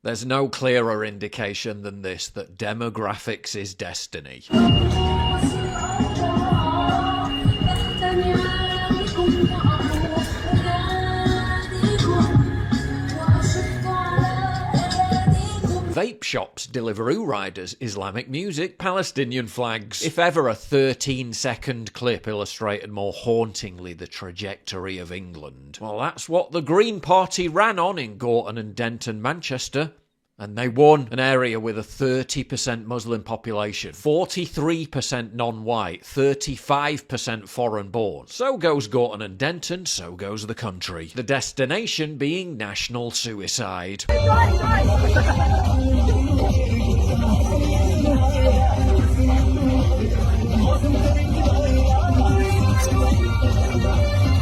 There's no clearer indication than this that demographics is destiny. Vape shops deliver riders Islamic music, Palestinian flags. If ever a 13-second clip illustrated more hauntingly the trajectory of England, well, that's what the Green Party ran on in Gorton and Denton, Manchester. And they won an area with a 30% Muslim population, 43% non-white, 35% foreign-born. So goes Gorton and Denton, so goes the country. The destination being national suicide.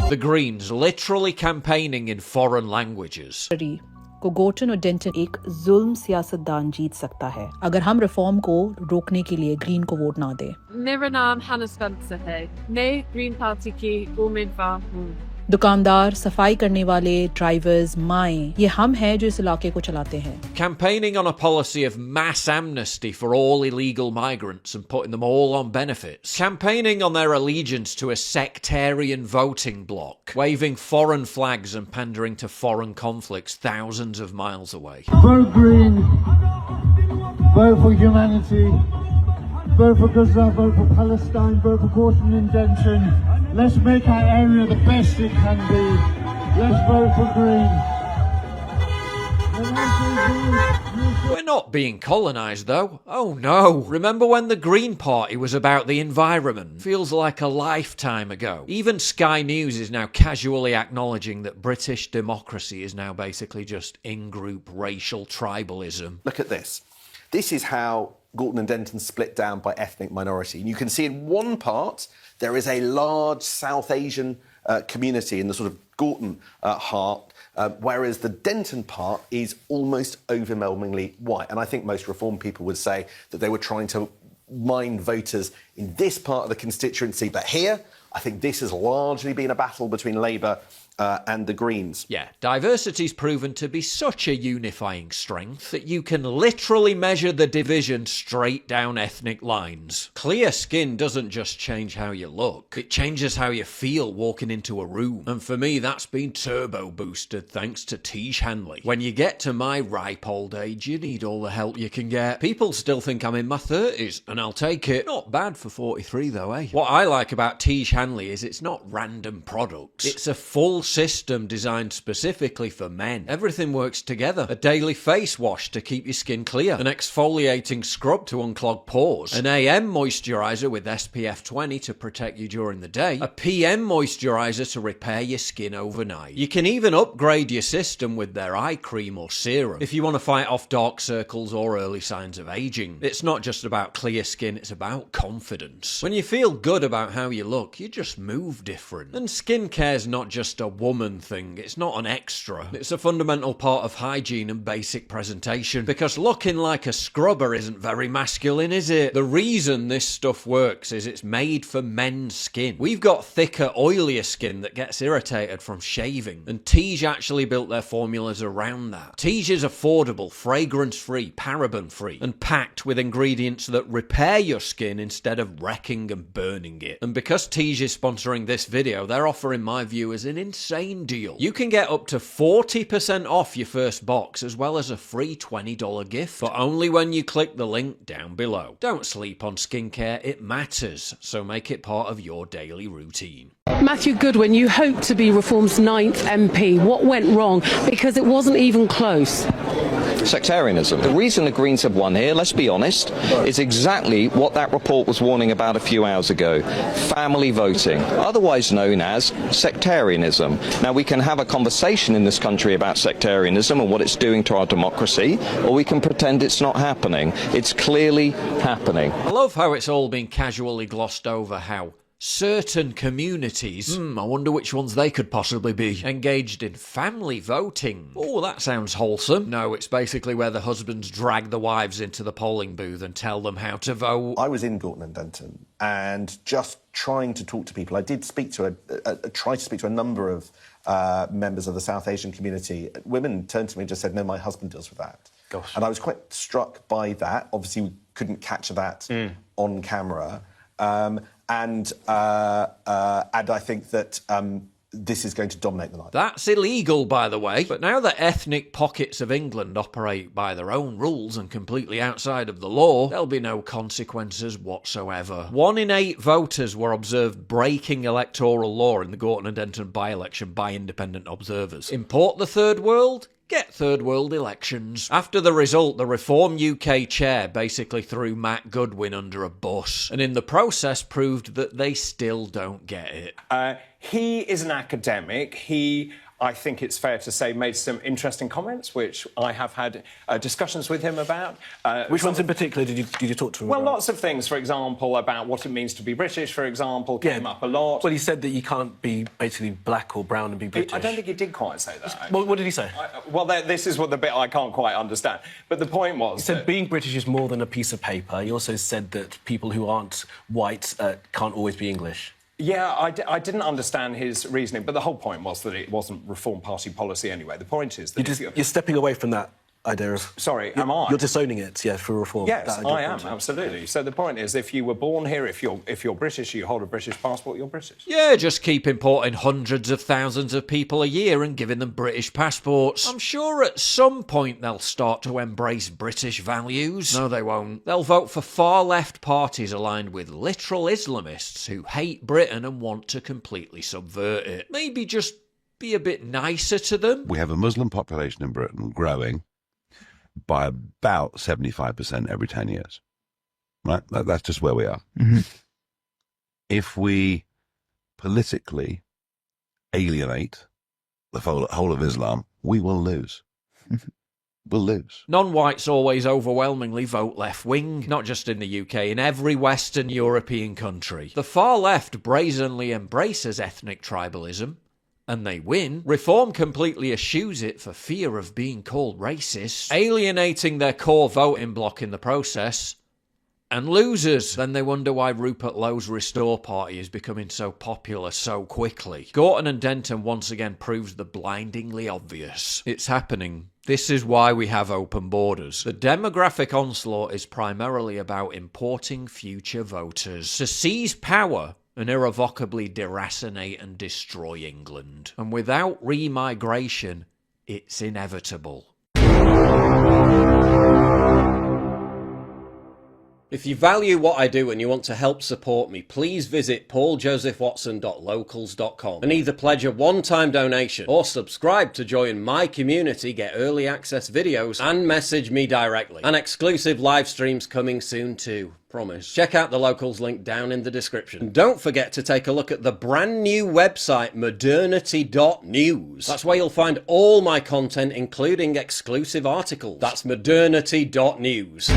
The Greens literally campaigning in foreign languages. को गोटन और Danton एक जुल्म सियासतदान जीत सकता है अगर हम reform को रोकने के लिए ग्रीन को वोट ना दें। मेरा नाम हन्ना स्पेंसर है। मैं ग्रीन पार्टी की उम्मीदवार हूँ। दुकानदार, सफाई करने वाले, ड्राइवर्स, माएं, ये हम हैं जो इस इलाके को चलाते हैं। Campaigning on a policy of mass amnesty for all illegal migrants and putting them all on benefits. Campaigning on their allegiance to a sectarian voting bloc. Waving foreign flags and pandering to foreign conflicts thousands of miles away. Vote Green. Vote for humanity. Vote for Gaza. Vote for Palestine. Vote for Gorton and Denton. Let's make our area the best it can be. Let's vote for Green. We're not being colonised though. Oh no. Remember when the Green Party was about the environment? Feels like a lifetime ago. Even Sky News is now casually acknowledging that British democracy is now basically just in-group racial tribalism. Look at this. This is how Gorton and Denton split down by ethnic minority. And you can see in one part there is a large South Asian community in the sort of Gorton heart, whereas the Denton part is almost overwhelmingly white. And I think most Reform people would say that they were trying to mine voters in this part of the constituency. But here, I think this has largely been a battle between Labour and the Greens. Yeah, diversity's proven to be such a unifying strength that you can literally measure the division straight down ethnic lines. Clear skin doesn't just change how you look, it changes how you feel walking into a room. And for me, that's been turbo boosted thanks to Tiege Hanley. When you get to my ripe old age, you need all the help you can get. People still think I'm in my 30s, and I'll take it. Not bad for 43 though, eh? What I like about Tiege Hanley is it's not random products. It's a full system designed specifically for men. Everything works together. A daily face wash to keep your skin clear, an exfoliating scrub to unclog pores, an AM moisturiser with SPF 20 to protect you during the day, a PM moisturiser to repair your skin overnight. You can even upgrade your system with their eye cream or serum if you want to fight off dark circles or early signs of aging. It's not just about clear skin, it's about confidence. When you feel good about how you look, you just move different. And skincare's not just a woman thing, it's not an extra. It's a fundamental part of hygiene and basic presentation, because looking like a scrubber isn't very masculine, is it? The reason this stuff works is it's made for men's skin. We've got thicker, oilier skin that gets irritated from shaving, and Tiege actually built their formulas around that. Tiege is affordable, fragrance-free, paraben-free, and packed with ingredients that repair your skin instead of wrecking and burning it. And because Tiege is sponsoring this video, they're offering my viewers an insane deal. You can get up to 40% off your first box, as well as a free $20 gift, but only when you click the link down below. Don't sleep on skincare, it matters, so make it part of your daily routine. Matthew Goodwin, you hoped to be Reform's 9th MP. What went wrong? Because it wasn't even close. Sectarianism. The reason the Greens have won here, let's be honest, is exactly what that report was warning about a few hours ago. Family voting, otherwise known as sectarianism. Now, we can have a conversation in this country about sectarianism and what it's doing to our democracy, or we can pretend it's not happening. It's clearly happening. I love how it's all been casually glossed over how certain communities, I wonder which ones they could possibly be, engaged in family voting. Oh, that sounds wholesome. No, it's basically where the husbands drag the wives into the polling booth and tell them how to vote. I was in Gorton and Denton and just trying to talk to people. I did speak to try to speak to a number of members of the South Asian community. Women turned to me and just said, no, my husband deals with that. Gosh. And I was quite struck by that. Obviously, we couldn't capture that on camera. And I think that this is going to dominate the night. That's illegal, by the way. But now that ethnic pockets of England operate by their own rules and completely outside of the law, there'll be no consequences whatsoever. 1 in 8 voters were observed breaking electoral law in the Gorton and Denton by-election by independent observers. Import the third world? Get third world elections. After the result, the Reform UK chair basically threw Matt Goodwin under a bus, and in the process proved that they still don't get it. He is an academic. He, I think it's fair to say, made some interesting comments, which I have had discussions with him about. Which ones in particular did you talk to him Well, about? lots of things. For example, about what it means to be British, for example, came up a lot. Well, he said that you can't be basically black or brown and be British. I don't think he did quite say that. What did he say? This is what the bit I can't quite understand. But the point was... He said being British is more than a piece of paper. He also said that people who aren't white can't always be English. Yeah, I didn't understand his reasoning, but the whole point was that it wasn't Reform Party policy anyway. The point is that... You're stepping away from that idea of... Sorry, am I? You're disowning it, for reform. Yes, I am, absolutely. So the point is, if you were born here, if you're British, you hold a British passport, you're British. Yeah, just keep importing hundreds of thousands of people a year and giving them British passports. I'm sure at some point they'll start to embrace British values. No, they won't. They'll vote for far-left parties aligned with literal Islamists who hate Britain and want to completely subvert it. Maybe just be a bit nicer to them. We have a Muslim population in Britain growing by about 75% every 10 years. Right? That's just where we are. Mm-hmm. If we politically alienate the whole of Islam, we will lose. We'll lose. Non-whites always overwhelmingly vote left-wing, not just in the UK, in every Western European country. The far left brazenly embraces ethnic tribalism, and they win. Reform completely eschews it for fear of being called racist, alienating their core voting bloc in the process, and losers. Then they wonder why Rupert Lowe's Restore Party is becoming so popular so quickly. Gorton and Denton once again proves the blindingly obvious. It's happening. This is why we have open borders. The demographic onslaught is primarily about importing future voters to seize power and irrevocably deracinate and destroy England. And without remigration, it's inevitable. If you value what I do and you want to help support me, please visit pauljosephwatson.locals.com and either pledge a one-time donation or subscribe to join my community, get early access videos, and message me directly. And exclusive live streams coming soon too. Promise. Check out the Locals link down in the description. And don't forget to take a look at the brand new website, modernity.news. That's where you'll find all my content, including exclusive articles. That's modernity.news.